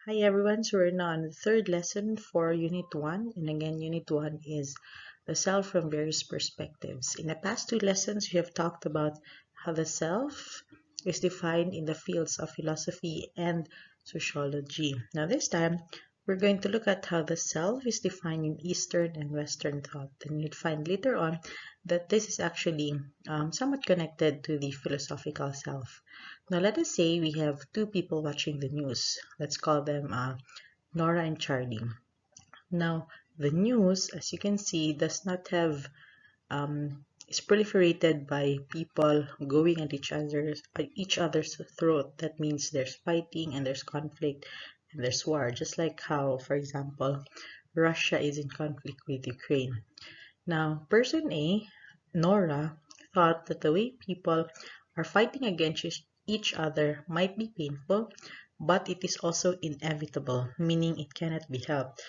Hi everyone, so we're now on the third lesson for Unit 1, and again, Unit 1 is the self from various perspectives. In the past two lessons, we have talked about how the self is defined in the fields of philosophy and sociology. Now, this time, we're going to look at how the self is defined in Eastern and Western thought, and you'll find later on that this is actually somewhat connected to the philosophical self. Now, let us say we have two people watching the news. Let's call them Nora and Charlie. Now, the news, as you can see, does not have is proliferated by people going at each other's throat. That means there's fighting and there's conflict and there's war. Just like how, for example, Russia is in conflict with Ukraine. Now, person A, Nora, thought that the way people are fighting against each other might be painful, but it is also inevitable, meaning it cannot be helped.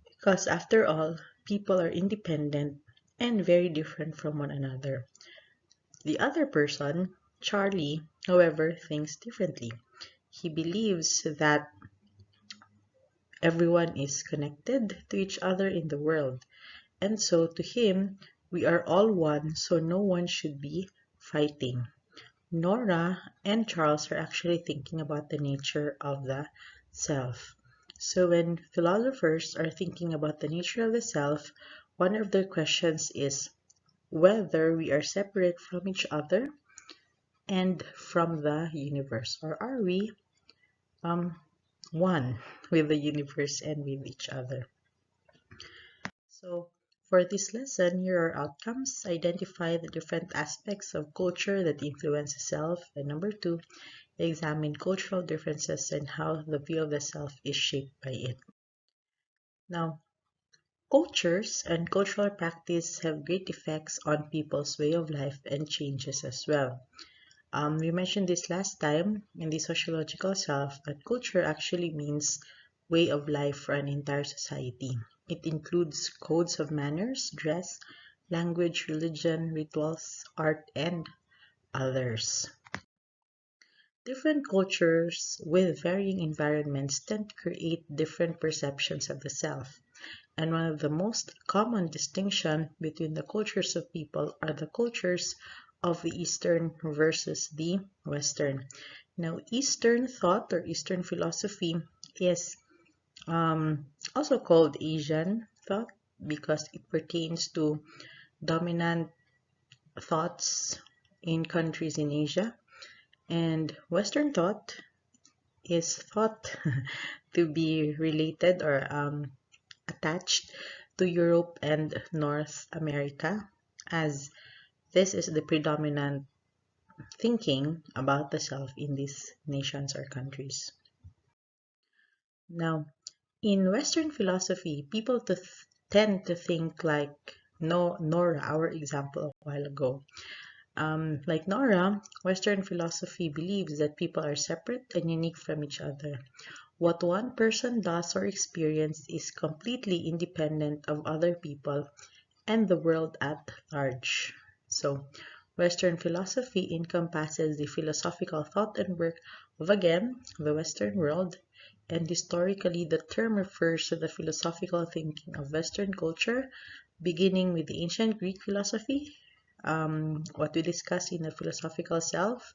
Because after all, people are independent and very different from one another. The other person, Charlie, however, thinks differently. He believes that everyone is connected to each other in the world. And so to him, we are all one, so no one should be fighting. Nora and Charles are actually thinking about the nature of the self. So when philosophers are thinking about the nature of the self, one of their questions is whether we are separate from each other and from the universe, or are we um, one with the universe and with each other. So for this lesson, here are outcomes. Identify the different aspects of culture that influence the self. And number two, examine cultural differences and how the view of the self is shaped by it. Now, cultures and cultural practice have great effects on people's way of life and changes as well. We mentioned this last time in the sociological self that culture actually means way of life for an entire society. It includes codes of manners, dress, language, religion, rituals, art, and others. Different cultures with varying environments tend to create different perceptions of the self. And one of the most common distinction between the cultures of people are the cultures of the Eastern versus the Western. Now, Eastern thought or Eastern philosophy is also called Asian thought because it pertains to dominant thoughts in countries in Asia. And Western thought is thought to be related or attached to Europe and North America, as this is the predominant thinking about the self in these nations or countries. Now, in Western philosophy, people tend to think like Nora, our example a while ago. Like Nora, Western philosophy believes that people are separate and unique from each other. What one person does or experiences is completely independent of other people and the world at large. So, Western philosophy encompasses the philosophical thought and work of, again, the Western world, and historically the term refers to the philosophical thinking of Western culture, beginning with the ancient Greek philosophy, what we discussed in the philosophical self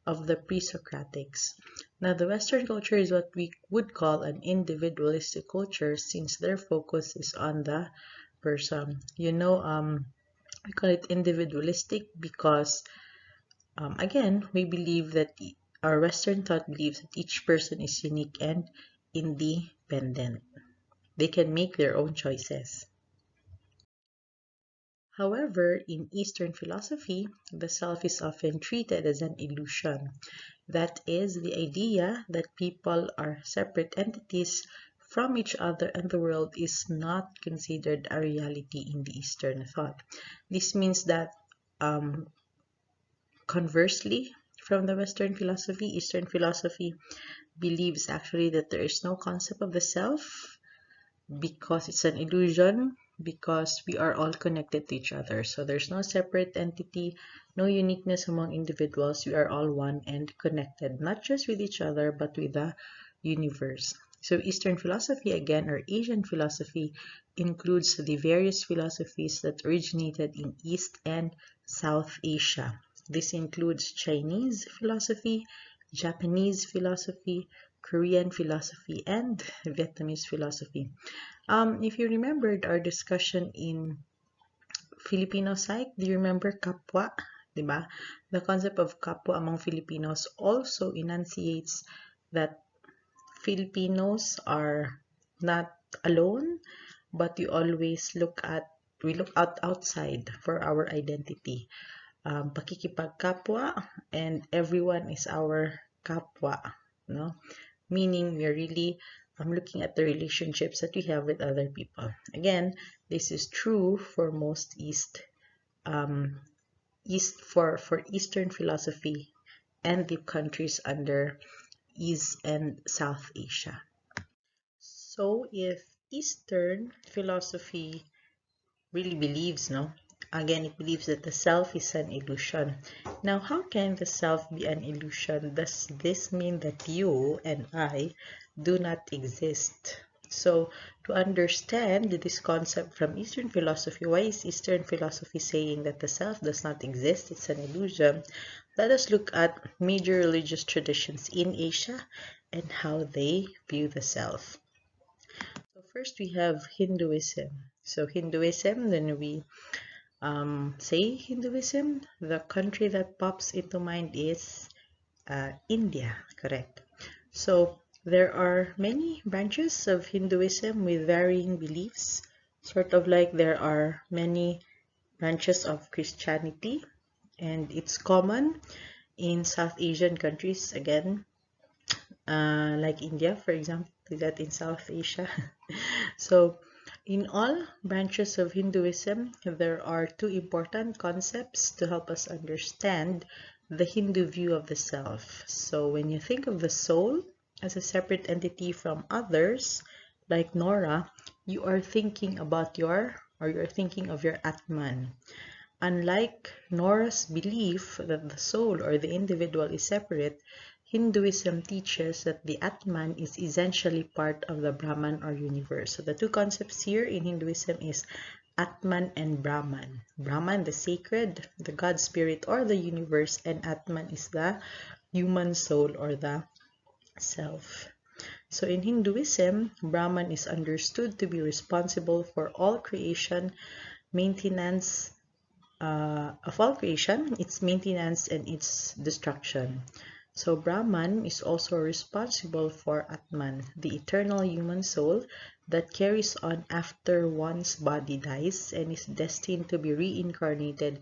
of the pre-Socratics. Now, the Western culture is what we would call an individualistic culture since their focus is on the person. We call it individualistic because, again, we believe that our Western thought believes that each person is unique and independent. They can make their own choices. However, in Eastern philosophy, the self is often treated as an illusion. That is, the idea that people are separate entities from each other and the world is not considered a reality in the Eastern thought. This means that, conversely, from the Western philosophy, Eastern philosophy believes actually that there is no concept of the self because it's an illusion, because we are all connected to each other. So there's no separate entity, no uniqueness among individuals. We are all one and connected, not just with each other, but with the universe. So Eastern philosophy, again, or Asian philosophy, includes the various philosophies that originated in East and South Asia. This includes Chinese philosophy, Japanese philosophy, Korean philosophy, and Vietnamese philosophy. If you remembered our discussion in Filipino psych, do you remember kapwa? Diba? The concept of kapwa among Filipinos also enunciates that Filipinos are not alone, but we look outside for our identity. Pakikipagkapwa, and everyone is our kapwa, no? Meaning we're really looking at the relationships that we have with other people. Again, this is true for most um, for Eastern philosophy and the countries under East and South Asia. So if Eastern philosophy really believes, no? Again, it believes that the self is an illusion. Now, how can the self be an illusion? Does this mean that you and I do not exist? So, to understand this concept from Eastern philosophy, why is Eastern philosophy saying that the self does not exist? It's an illusion. Let us look at major religious traditions in Asia and how they view the self. So first we have Hinduism. So Hinduism, then we say Hinduism, the country that pops into mind is India, correct? So there are many branches of Hinduism with varying beliefs, sort of like there are many branches of Christianity, and it's common in South Asian countries, again, like India, for example, that in South Asia. So, in all branches of Hinduism, there are two important concepts to help us understand the Hindu view of the self. So, when you think of the soul as a separate entity from others, like Nora, you are thinking about you're thinking of your Atman. Unlike Nora's belief that the soul or the individual is separate, Hinduism teaches that the Atman is essentially part of the Brahman or universe. So the two concepts here in Hinduism is Atman and Brahman. Brahman, the sacred, the God spirit or the universe, and Atman is the human soul or the self. So in Hinduism, Brahman is understood to be responsible for all creation, maintenance, of all creation, its maintenance and its destruction. So Brahman is also responsible for Atman, the eternal human soul that carries on after one's body dies and is destined to be reincarnated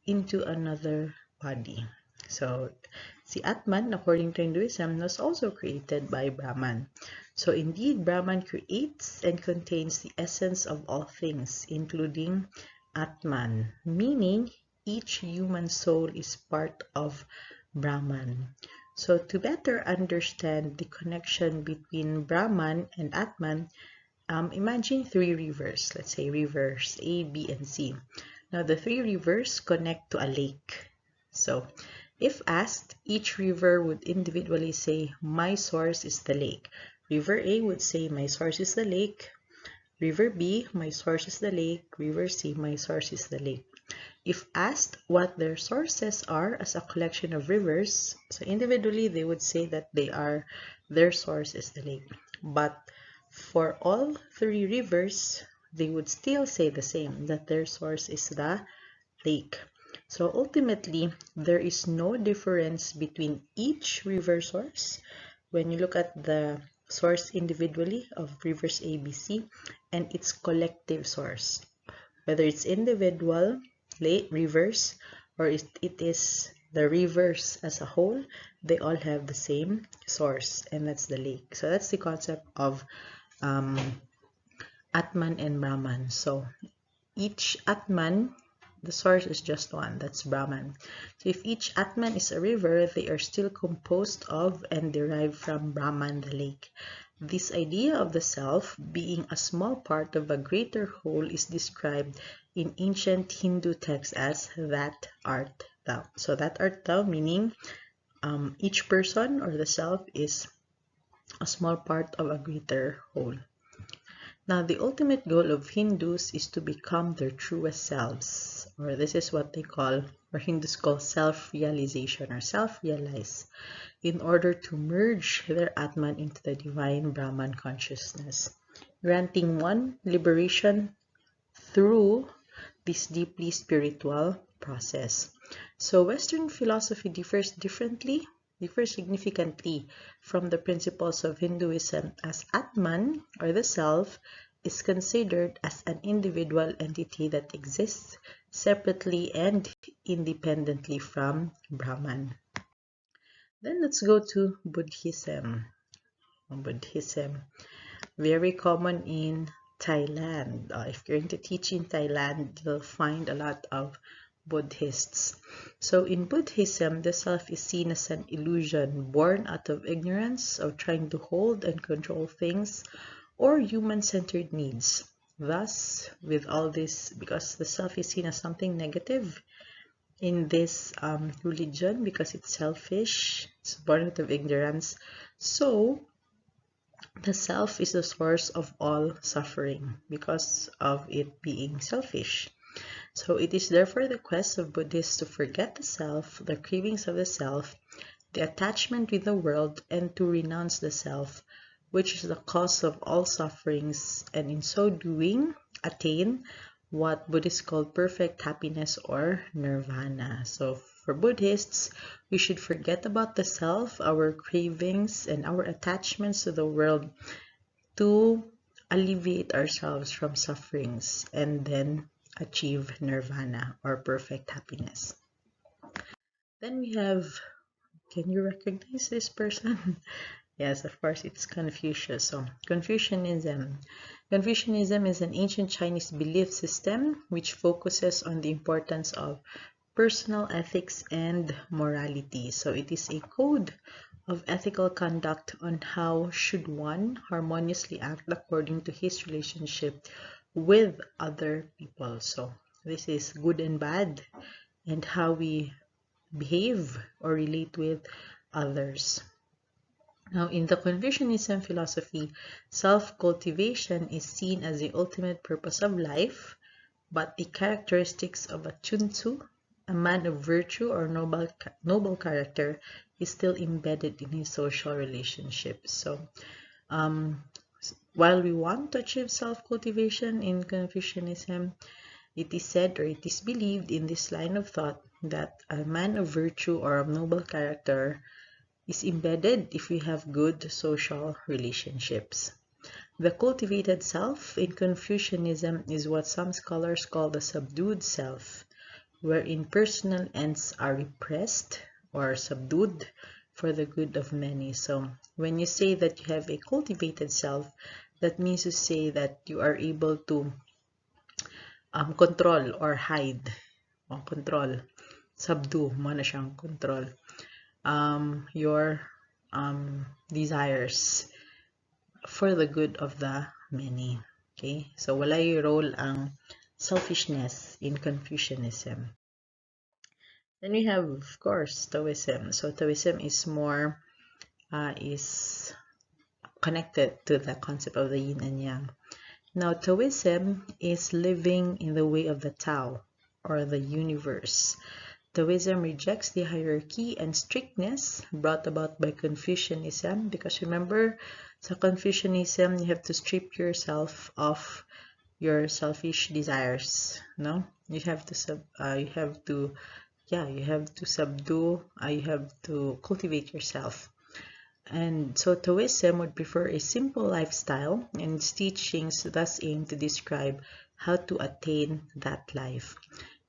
into another body. So, si Atman, according to Hinduism, was also created by Brahman. So indeed, Brahman creates and contains the essence of all things, including Atman, meaning each human soul is part of Brahman. So to better understand the connection between Brahman and Atman, imagine three rivers. Let's say rivers A, B, and C. Now the three rivers connect to a lake. So if asked, each river would individually say, my source is the lake. River A would say, my source is the lake. River B, my source is the lake. River C, my source is the lake. If asked what their sources are as a collection of rivers, so individually they would say that their source is the lake. But for all three rivers, they would still say the same, that their source is the lake. So ultimately, there is no difference between each river source when you look at the source individually of rivers A, B, C and its collective source. Whether it's individual rivers or it is the rivers as a whole, they all have the same source, and that's the lake. So that's the concept of Atman and Brahman. So each Atman, the source is just one, that's Brahman. So if each Atman is a river, they are still composed of and derived from Brahman, the lake. This idea of the self being a small part of a greater whole is described in ancient Hindu texts as that art thou. So that art thou meaning each person or the self is a small part of a greater whole. Now, the ultimate goal of Hindus is to become their truest selves, or this is what they call, or Hindus call self-realization or self-realize, in order to merge their Atman into the divine Brahman consciousness, granting one liberation through this deeply spiritual process. So Western philosophy differs significantly from the principles of Hinduism, as Atman, or the self, is considered as an individual entity that exists separately and independently from Brahman. Then let's go to Buddhism. Buddhism, very common in Thailand. If you're going to teach in Thailand, you'll find a lot of Buddhists. So in Buddhism, the self is seen as an illusion born out of ignorance of trying to hold and control things or human-centered needs. Thus, with all this, because the self is seen as something negative in this religion, because it's selfish, it's born out of ignorance, so the self is the source of all suffering because of it being selfish. So it is therefore the quest of Buddhists to forget the self, the cravings of the self, the attachment with the world, and to renounce the self, which is the cause of all sufferings, and in so doing, attain what Buddhists call perfect happiness or nirvana. So for Buddhists, we should forget about the self, our cravings, and our attachments to the world to alleviate ourselves from sufferings and then achieve nirvana or perfect happiness. Then we have, can you recognize this person? Yes, of course, it's Confucius. So, Confucianism. Confucianism is an ancient Chinese belief system which focuses on the importance of personal ethics and morality. So, it is a code of ethical conduct on how should one harmoniously act according to his relationship with other people. So, this is good and bad and how we behave or relate with others. Now, in the Confucianism philosophy, self-cultivation is seen as the ultimate purpose of life, but the characteristics of a Chunzu, a man of virtue or noble character, is still embedded in his social relationships. So, while we want to achieve self-cultivation in Confucianism, it is said or it is believed in this line of thought that a man of virtue or of noble character is embedded if we have good social relationships. The cultivated self in Confucianism is what some scholars call the subdued self, wherein personal ends are repressed or subdued for the good of many. So when you say that you have a cultivated self, that means to say that you are able to control or hide. Control. Subdue. Mo na siyang control. Your desires for the good of the many. Okay? So, wala yung role ang selfishness in Confucianism. Then we have, of course, Taoism. So, Taoism is more, is connected to the concept of the yin and yang. Now, Taoism is living in the way of the Tao, or the universe. Taoism rejects the hierarchy and strictness brought about by Confucianism, because remember, sa Confucianism, you have to strip yourself of your selfish desires, no? You have to subdue, you have to cultivate yourself. And so Taoism would prefer a simple lifestyle, and its teachings thus aim to describe how to attain that life.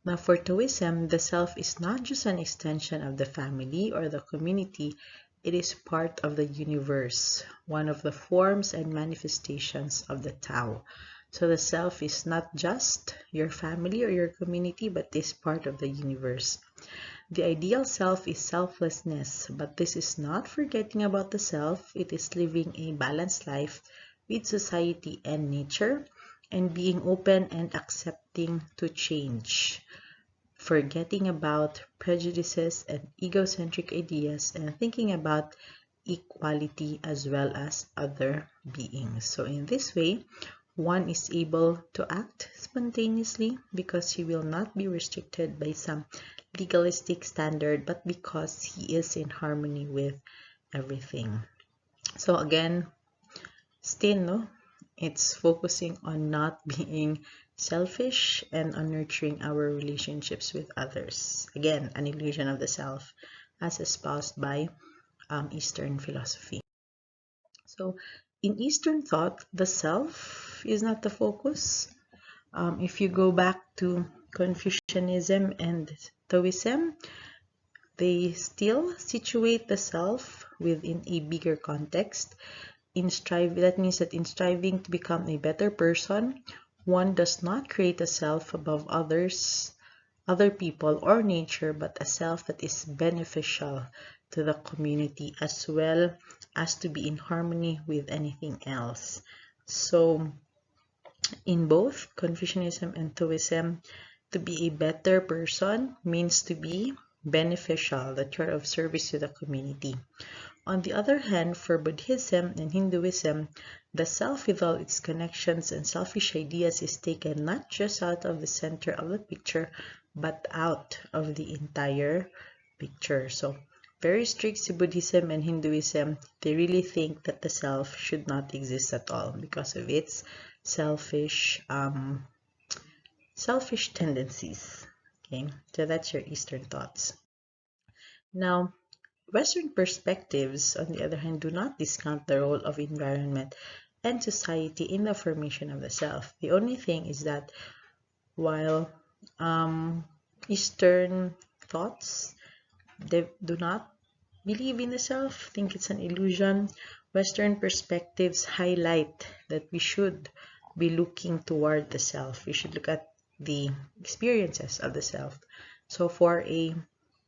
Now, for Taoism, the self is not just an extension of the family or the community, it is part of the universe, one of the forms and manifestations of the Tao. So the self is not just your family or your community, but is part of the universe. The ideal self is selflessness, but this is not forgetting about the self. It is living a balanced life with society and nature, and being open and accepting to change, forgetting about prejudices and egocentric ideas, and thinking about equality as well as other beings. So in this way, one is able to act spontaneously because he will not be restricted by some legalistic standard, but because he is in harmony with everything. So again, still, no, it's focusing on not being selfish and on nurturing our relationships with others. Again, an illusion of the self as espoused by Eastern philosophy. So in Eastern thought, the self is not the focus. If you go back to Confucianism and Taoism, they still situate the self within a bigger context. That means that in striving to become a better person, one does not create a self above others, other people, or nature, but a self that is beneficial to the community as well as to be in harmony with anything else. So, in both Confucianism and Taoism, to be a better person means to be beneficial, that you're of service to the community. On the other hand, for Buddhism and Hinduism, the self with all its connections and selfish ideas is taken not just out of the center of the picture, but out of the entire picture. So, very strict to Buddhism and Hinduism, they really think that the self should not exist at all because of its selfish, selfish tendencies. Okay, so that's your Eastern thoughts. Now, Western perspectives, on the other hand, do not discount the role of environment and society in the formation of the self. The only thing is that while Eastern thoughts, they do not believe in the self, think it's an illusion, Western perspectives highlight that we should be looking toward the self. We should look at the experiences of the self. So for a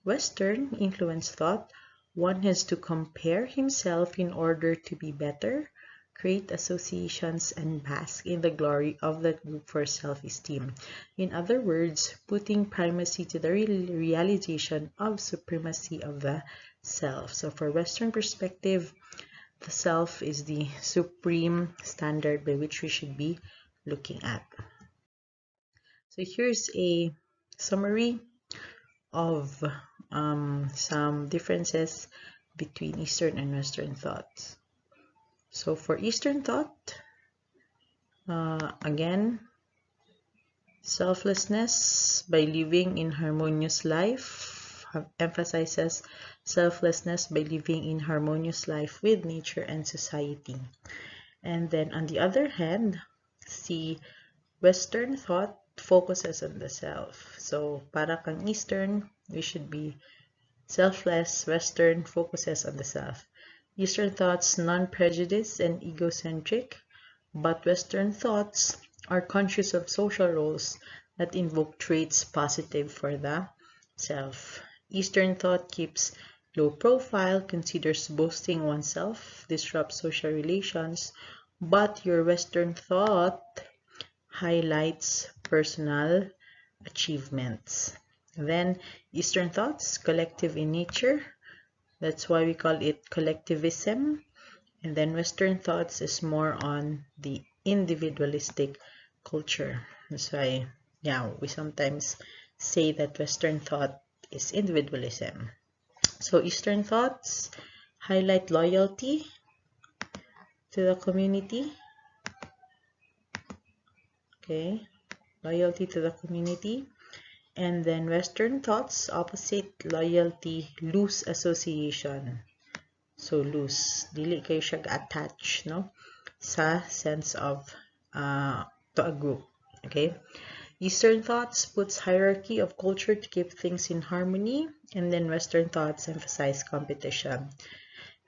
Western influence thought, one has to compare himself in order to be better, create associations, and bask in the glory of that group for self-esteem. In other words, putting primacy to the realization of supremacy of the self. So for Western perspective, the self is the supreme standard by which we should be looking at. So here's a summary of some differences between Eastern and Western thoughts. So for Eastern thought, again, selflessness by living in harmonious life emphasizes selflessness by living in harmonious life with nature and society. And then on the other hand, see, Western thought focuses on the self. So para kang Eastern, we should be selfless. Western focuses on the self. Eastern thoughts non-prejudice and egocentric, but Western thoughts are conscious of social roles that invoke traits positive for the self. Eastern thought keeps low profile, considers boasting oneself, disrupts social relations, but your Western thought highlights personal achievements. Then Eastern thoughts, collective in nature. That's why we call it collectivism. And then Western thoughts is more on the individualistic culture. That's why, yeah, we sometimes say that Western thought is individualism. So Eastern thoughts highlight loyalty to the community. Okay, loyalty to the community. And then Western thoughts, opposite loyalty, loose association. So loose, dili kayo siya attach, no? Sa sense of to a group. Okay? Eastern thoughts puts hierarchy of culture to keep things in harmony, and then Western thoughts emphasize competition.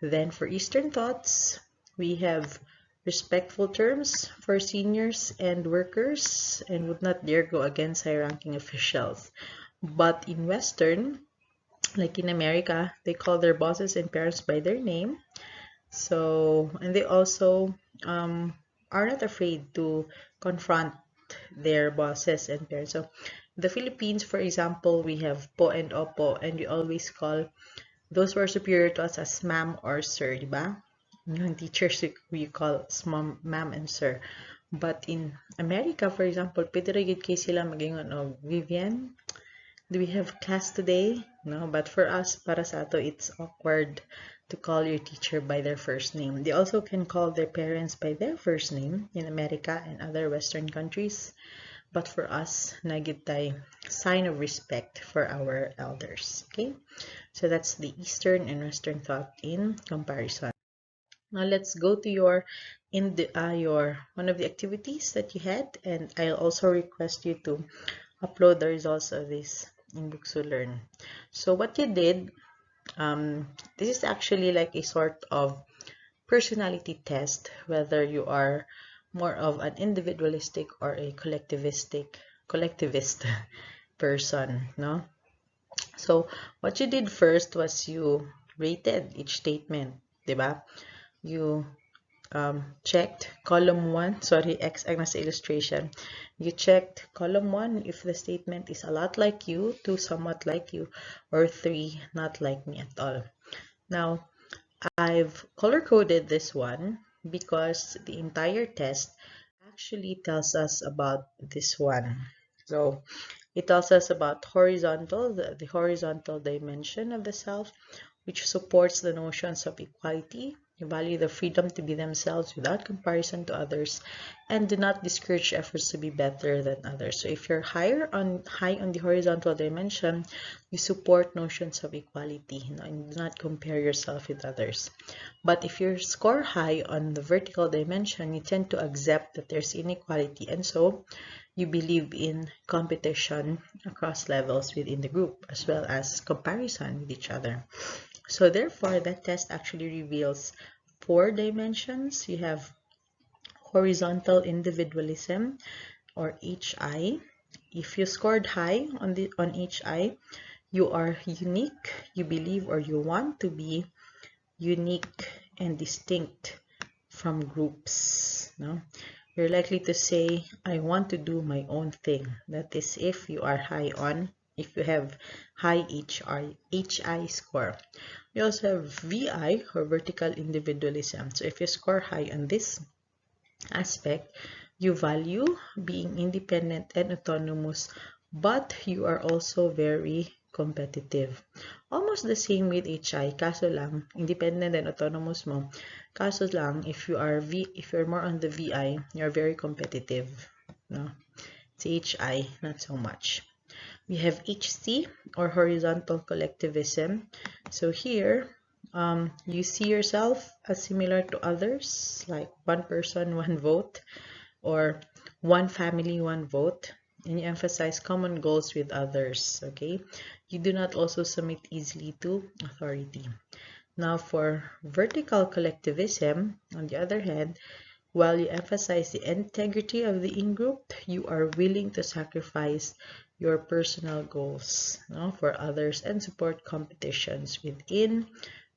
Then for Eastern thoughts, we have respectful terms for seniors and workers and would not dare go against high-ranking officials. But in Western, like in America, they call their bosses and parents by their name. So, and they also are not afraid to confront their bosses and parents. So, the Philippines, for example, we have po and opo, and we always call those who are superior to us as ma'am or sir, di ba? Yung teachers, we call ma'am and sir. But in America, for example, pwede ra gyud kay sila magingon og Vivian, do we have class today? No, but for us, para sa ato, it's awkward to call your teacher by their first name. They also can call their parents by their first name in America and other Western countries. But for us, nagid tay sign of respect for our elders. Okay, so that's the Eastern and Western thought in comparison. Now let's go to your one of the activities that you had, and I'll also request you to upload the results of this in Books to Learn. So what you did, this is actually like a sort of personality test, whether you are more of an individualistic or a collectivist person, no? So what you did first was you rated each statement, diba? You checked column 1, sorry, X ang nasa illustration. You checked column 1 if the statement is a lot like you, 2 somewhat like you, or 3 not like me at all. Now, I've color-coded this one because the entire test actually tells us about this one. So, it tells us about the horizontal dimension of the self, which supports the notions of equality. You value the freedom to be themselves without comparison to others, and do not discourage efforts to be better than others. So if you're high on the horizontal dimension, you support notions of equality, and do not compare yourself with others. But if you score high on the vertical dimension, you tend to accept that there's inequality, and so you believe in competition across levels within the group, as well as comparison with each other. So therefore, that test actually reveals 4 dimensions. You have horizontal individualism, or HI. If you scored high on HI, you are unique. You believe or you want to be unique and distinct from groups. No? You're likely to say, I want to do my own thing. That is if you are if you have high HI score. We also have VI, or vertical individualism. So if you score high on this aspect, you value being independent and autonomous, but you are also very competitive. Almost the same with HI, kaso lang, independent and autonomous mo. Kaso lang, if you're more on the VI, you're very competitive. No? It's HI, not so much. We have HC, or horizontal collectivism. So here, you see yourself as similar to others, like one person, one vote, or one family, one vote, and you emphasize common goals with others, okay? You do not also submit easily to authority. Now, for vertical collectivism, on the other hand, while you emphasize the integrity of the in-group, you are willing to sacrifice your personal goals, no, for others and support competitions within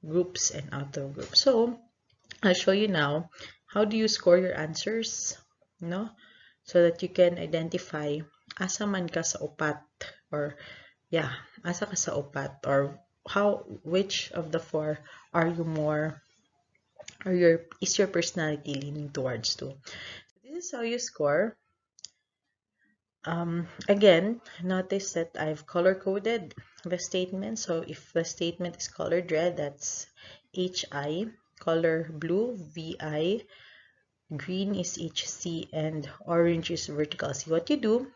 groups and out of groups. So, I'll show you now how do you score your answers, no, so that you can identify asa man ka sa upat, or yeah, asa ka sa upat, or which of the 4 are you more, or is your personality leaning towards to. This is how you score. Again, notice that I've color-coded the statement. So if the statement is colored red, that's HI, color blue, VI, green is HC, and orange is vertical C. What you do,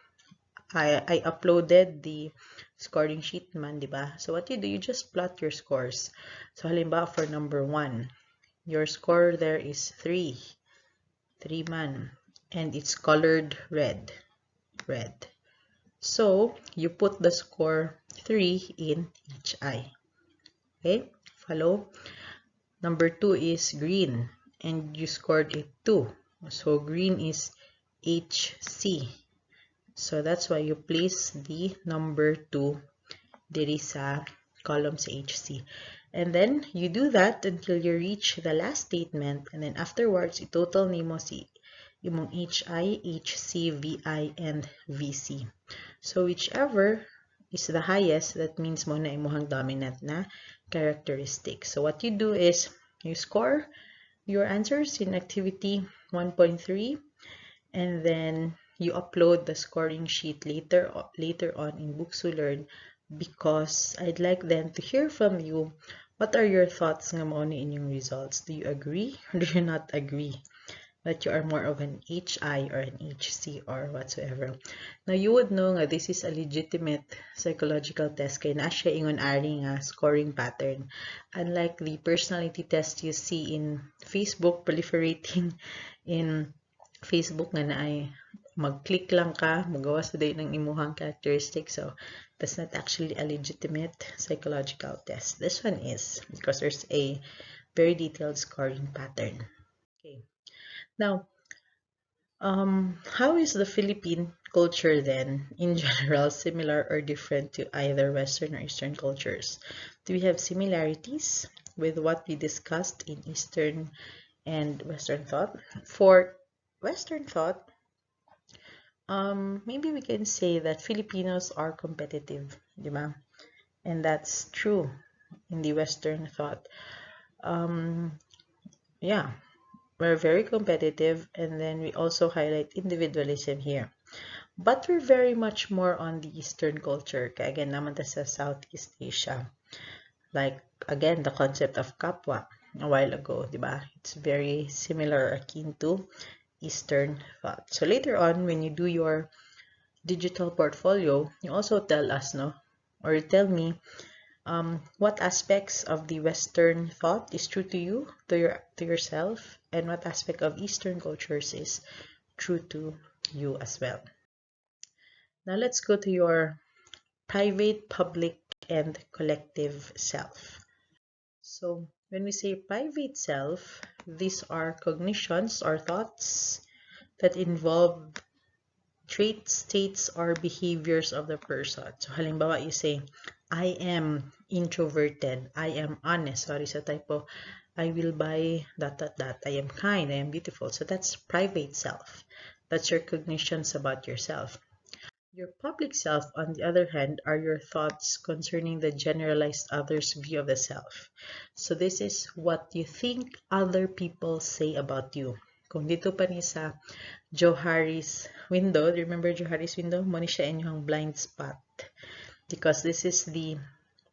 I uploaded the scoring sheet man, diba? So what you do, you just plot your scores. So halimbawa for number 1, your score there is 3 man, and it's colored red. So you put the score 3 in HI. Okay, follow. Number 2 is green, and you scored it 2. So green is HC. So that's why you place the number 2 diri sa column sa HC. And then you do that until you reach the last statement, and then afterwards i-total nimo si imong HI, HC, VI, and VC. So whichever is the highest, that means mo na imuhang dominant na characteristic. So what you do is you score your answers in activity 1.3, and then you upload the scoring sheet later on in Books to Learn, because I'd like them to hear from you. What are your thoughts nga mo ni inyong results? Do you agree or do you not agree that you are more of an HI or an HC or whatsoever? Now, you would know nga this is a legitimate psychological test kay na siya ingon ari nga scoring pattern. Unlike the personality test you see in Facebook proliferating in Facebook nga na ay mag-click lang ka, magawas na ng imuhang characteristics. So, that's not actually a legitimate psychological test. This one is, because there's a very detailed scoring pattern. Okay. Now, how is the Philippine culture then, in general, similar or different to either Western or Eastern cultures? Do we have similarities with what we discussed in Eastern and Western thought? For Western thought, maybe we can say that Filipinos are competitive, di ba? And that's true in the Western thought. Yeah, we're very competitive, and then we also highlight individualism here. But we're very much more on the Eastern culture. Kaya again, naman ta sa Southeast Asia. Like, again, the concept of kapwa a while ago, di ba? It's very similar, akin to Eastern thought. So later on, when you do your digital portfolio, you also tell us, no? Or tell me what aspects of the Western thought is true to you, to yourself, and what aspect of Eastern cultures is true to you as well. Now let's go to your private, public, and collective self. So when we say private self, these are cognitions or thoughts that involve traits, states, or behaviors of the person. So halimbawa, you say, I am introverted, I am honest, sorry sa typo, I will buy that, I am kind, I am beautiful. So that's private self. That's your cognitions about yourself. Your public self, on the other hand, are your thoughts concerning the generalized other's view of the self. So this is what you think other people say about you. Kung dito pa ni sa Johari's window, do you remember Johari's window? Muna siya inyong blind spot. Because this is the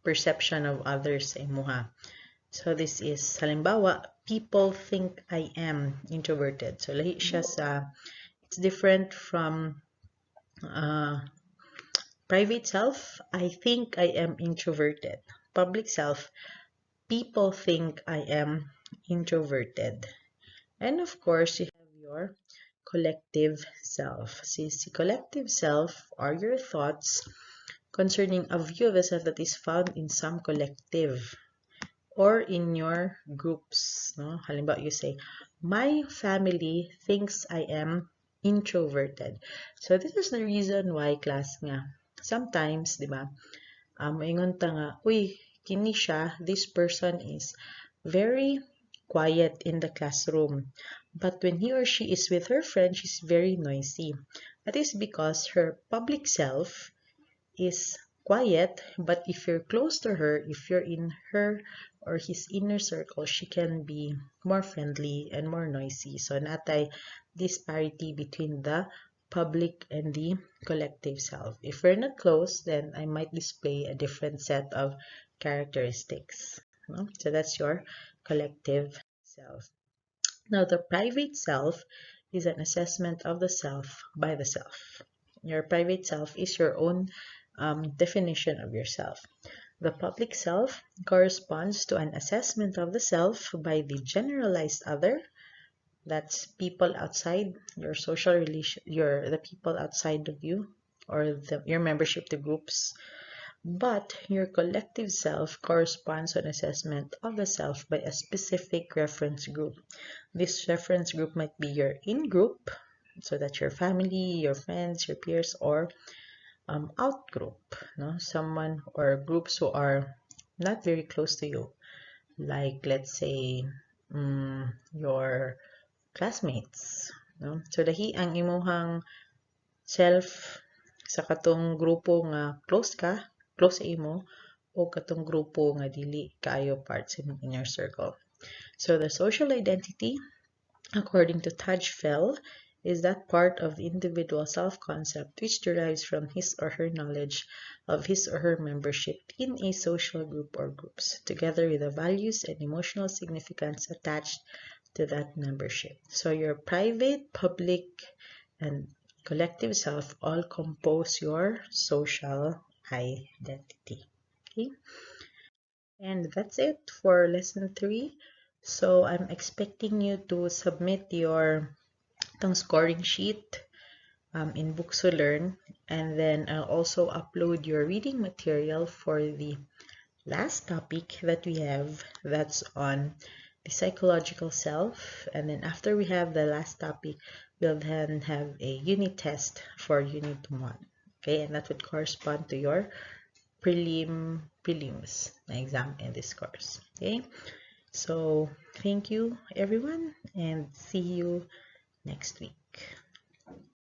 perception of others sa imuha. So this is, halimbawa, people think I am introverted. So lahi siya sa, it's different from private self, I think I am introverted. Public self, people think I am introverted. And of course, you have your collective self. See, collective self are your thoughts concerning a view of the self that is found in some collective or in your groups. No? Halimbawa, you say, my family thinks I am introverted. So this is the reason why, class nga, sometimes, di ba, maingon ta nga, uy, kini siya, this person is very quiet in the classroom. But when he or she is with her friend, she's very noisy. That is because her public self is quiet, but if you're close to her, if you're in her or his inner circle, she can be more friendly and more noisy. So natay disparity between the public and the collective self. If we're not close, then I might display a different set of characteristics. No? So that's your collective self. Now, the private self is an assessment of the self by the self. Your private self is your own definition of yourself. The public self corresponds to an assessment of the self by the generalized other. That's people outside your social relation, the people outside of you, or your membership to groups. But your collective self corresponds to an assessment of the self by a specific reference group. This reference group might be your in-group, so that's your family, your friends, your peers, or out-group, no? Someone or groups who are not very close to you. Like, let's say, your classmates. No? So, lahi ang imuhang self sa katong grupo nga close sa imo, o katong grupo nga dili kaayo parts in your circle. So the social identity, according to Taj Fell, is that part of the individual self-concept which derives from his or her knowledge of his or her membership in a social group or groups, together with the values and emotional significance attached to that membership. So your private, public, and collective self all compose your social identity. Okay? And that's it for lesson 3. So I'm expecting you to submit your scoring sheet in Books to Learn, and then I'll also upload your reading material for the last topic that we have, that's on the psychological self. And then after we have the last topic, we'll then have a unit test for unit 1. Okay, and that would correspond to your prelims exam in this course. Okay, so thank you everyone, and see you next week.